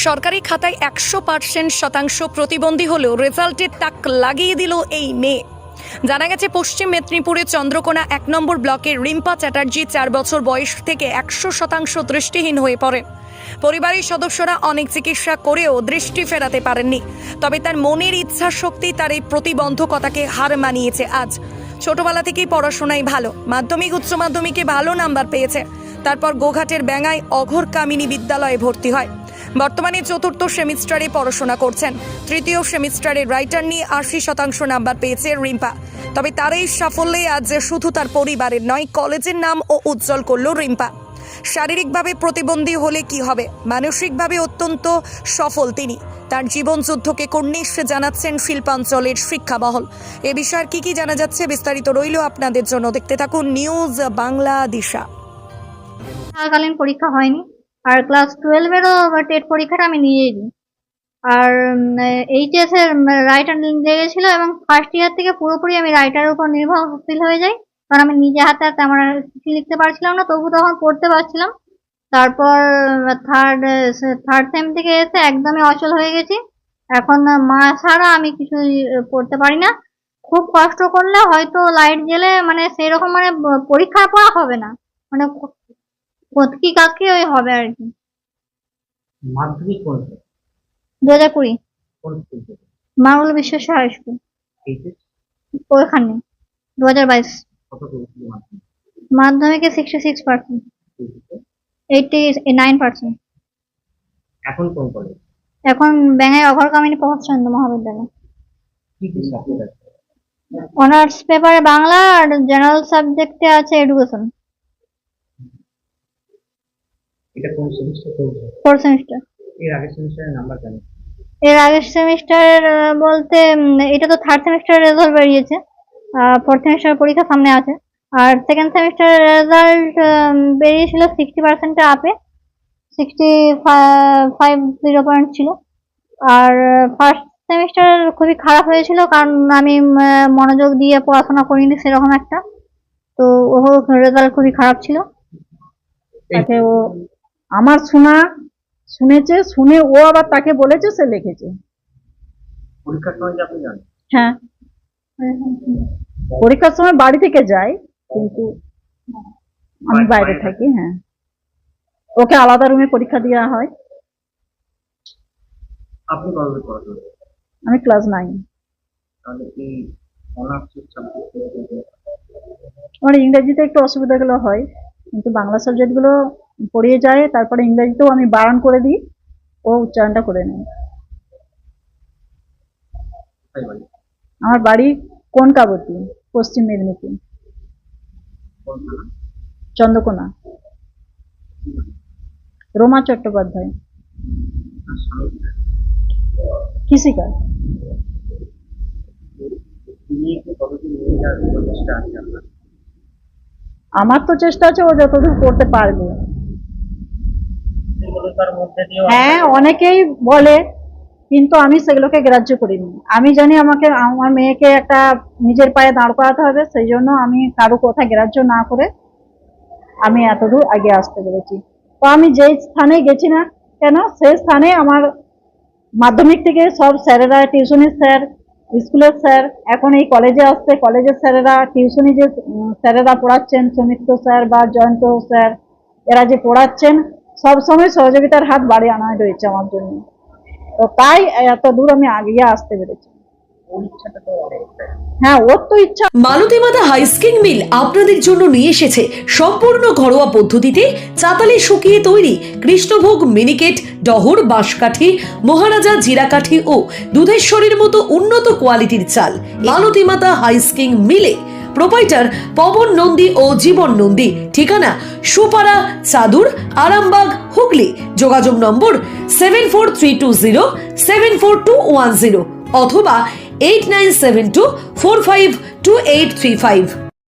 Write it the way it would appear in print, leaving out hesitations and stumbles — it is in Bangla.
সরকারি খাতায় 100% প্রতিবন্ধী হলেও রেজাল্টে তাক লাগিয়ে দিল এই মেয়ে। জানা গেছে পশ্চিম মেদিনীপুরের চন্দ্রকোনা 1 নম্বর ব্লকের রিম্পা চ্যাটার্জি 4 বছর বয়স থেকে 100% দৃষ্টিহীন হয়ে পড়েন। পরিবারের সদস্যরা অনেক চিকিৎসা করেও দৃষ্টি ফেরাতে পারেননি। তবে তার মনের ইচ্ছা শক্তি তার এই প্রতিবন্ধকতাকে হার মানিয়েছে আজ। ছোটবেলা থেকেই পড়াশোনায় ভালো, মাধ্যমিক উচ্চ মাধ্যমিকে ভালো নাম্বার পেয়েছে। তারপর গোঘাটের ব্যাঙায় অঘোর কামিনী বিদ্যালয়ে ভর্তি হয়। বর্তমানে 4র্থ সেমিস্টারে পড়াশোনা করছেন। 3য় সেমিস্টারে রাইটার নিয়ে 80% নাম্বার পেয়েছে রিম্পা। তবে তার এই সাফল্যে আজ শুধু তার পরিবারের নয়, কলেজের নাম ও উজ্জ্বল করল রিম্পা। শারীরিকভাবে প্রতিবন্ধী হলে কি হবে, মানসিকভাবে অত্যন্ত সফল তিনি। তার জীবন যুদ্ধকে কর্নিশ জানাচ্ছেন শিল্পাঞ্চলের শিক্ষামহল। এ বিষয়ে কি জানা যাচ্ছে বিস্তারিত রইল আপনাদের জন্য, দেখতে থাকুন নিউজ বাংলা দিশা। কালীন পরীক্ষা হয়নি, আর ক্লাস 12-এরও টেট পরীক্ষাটা আমি নিজেই দিই। আর এইচএস এর রাইটার লেগেছিল এবং ফার্স্ট ইয়ার থেকে পুরোপুরি আমি রাইটারের উপর নির্ভরশীল হয়ে যাই, কারণ আমি নিজে হাতে তেমন চিঠি লিখতে পারছিলাম না, তবু তখন পড়তে পারছিলাম। তারপর থার্ড সেম থেকে এসে একদমই অচল হয়ে গেছি। এখন মা ছাড়া আমি কিছু পড়তে পারি না। খুব কষ্ট করলে হয়তো লাইট জ্বেলে মানে সেই রকম মানে পরীক্ষা পড়া হবে না, মানে কি কাকে ওই হবে আর কি। মাধ্যমিক কোন 2020 কোন স্কুল থেকে? মারুল বিশ্ব হাই স্কুল এইচএস ওইখানে 2022 কত পেয়েছিল মাধ্যমিক? মাধ্যমিকে 66%, এইচএসে? 89%। এখন কোন কলেজ? এখন ব্যাঙাই অঘোর কামিনী প্রভাতচন্দ্র মহাবিদ্যালয়। কি কি সাবজেক্ট আছে? অনার্স পেপারে বাংলা আর জেনারেল সাবজেক্টে আছে এডুকেশন। এটা কোন সেমিস্টার চলছে? 4th semester. এর আগের সেমিস্টারের নাম্বার জানেন? এর আগের সেমিস্টার বলতে এটা তো 3rd সেমিস্টারের রেজাল্ট বেরিয়েছে, 4th সেমিস্টার পরীক্ষা সামনে আছে। আর 2nd সেমিস্টারের রেজাল্ট বেরিয়েছিল 60% আপে, 65 ছিল। আর ফার্স্ট সেমিস্টার খুবই খারাপ হয়েছিল, কারণ আমি মনোযোগ দিয়ে পড়াশোনা করিনি সেরকম একটা, তো ওর রেজাল্ট খুবই খারাপ ছিল। তাকে ও আমার শুনেছে, শুনে ও আবার তাকে বলেছে, সে লিখেছে। পরীক্ষার সময় কি আপনি জানেন? হ্যাঁ, পরীক্ষার সময় বাড়ি থেকে যাই, কিন্তু আমি বাইরে থাকি। হ্যাঁ, ওকে আলাদা রুমে পরীক্ষা দেওয়া হয়। আপনি কবে পড়াশোনা? আমি ক্লাস 9। তাহলে এই অনার্স সাবজেক্ট আমার ইংরেজিতে একটু অসুবিধাগুলো হয়, কিন্তু বাংলা সাবজেক্টগুলো পড়িয়ে যায়। তারপরে ইংরেজিতেও আমি বারণ করে দিই, ও উচ্চারণটা করে নেয়। কোথায় বাড়ি? আমার বাড়ি কনকাবতী, পশ্চিম মেদিনীপুর, কোন থানা? চন্দ্রকোনা। রোমা চট্টোপাধ্যায়, আর স্বামী কোথায়? কৃষিকাজ। নিয়ে কি কতদিন নিয়ে যাওয়ার প্রচেষ্টা আছে আপনার? আমার তো চেষ্টা আছে ও যতদূর করতে পারবে। বিফলতার মধ্যে দিয়েও হ্যাঁ, অনেকেই বলে, কিন্তু আমি সেগুলোকে গ্রাহ্য করিনি। আমি জানি আমার মেয়েকে একটা নিজের পায়ে দাঁড় করাতে হবে, সেই জন্য আমি কারো কথা গ্রাহ্য না করে আমি এতদূর আগে আসতে পেরেছি। তো আমি যেই স্থানে গেছি না কেন, সেই স্থানে আমার মাধ্যমিক থেকে সব স্যারেরা, টিউশনের স্যার, স্কুলের স্যার, এখন এই কলেজে আসছে, কলেজের স্যারেরা, টিউশনি যে স্যারেরা পড়াচ্ছেন, সৌমিত্র স্যার বা জয়ন্ত স্যার, এরা যে পড়াচ্ছেন, সবসময় সহযোগিতার হাত বাড়িয়ে আনা রয়েছে আমার জন্য। তো তাই এত দূর আমি আগিয়ে আসতে পেরেছি। ইচ্ছাটা তো অনেকটাই। হ্যাঁ, ওর তো ইচ্ছা। মালতী মাতা হাইস্কিং মিল আপনাদের জন্য নিয়ে এসেছে সম্পূর্ণ ঘরোয়া পদ্ধতিতে চাতালে শুকিয়ে তৈরি কৃষ্ণভোগ মিনিকেট, ডহর, বাঁশকাঠি, মহারাজা জিরাকাঠি ও দুধেশ্বরীর মতো উন্নত কোয়ালিটির চাল। মালতী মাতা হাইস্কিং মিলে প্রোপাইটার পবন নন্দী ও জীবন নন্দী। ঠিকানা সুপারা, চাদুর, আরামবাগ, হুগলি। যোগাযোগ নম্বর 7432074210 অথবা 8972452835।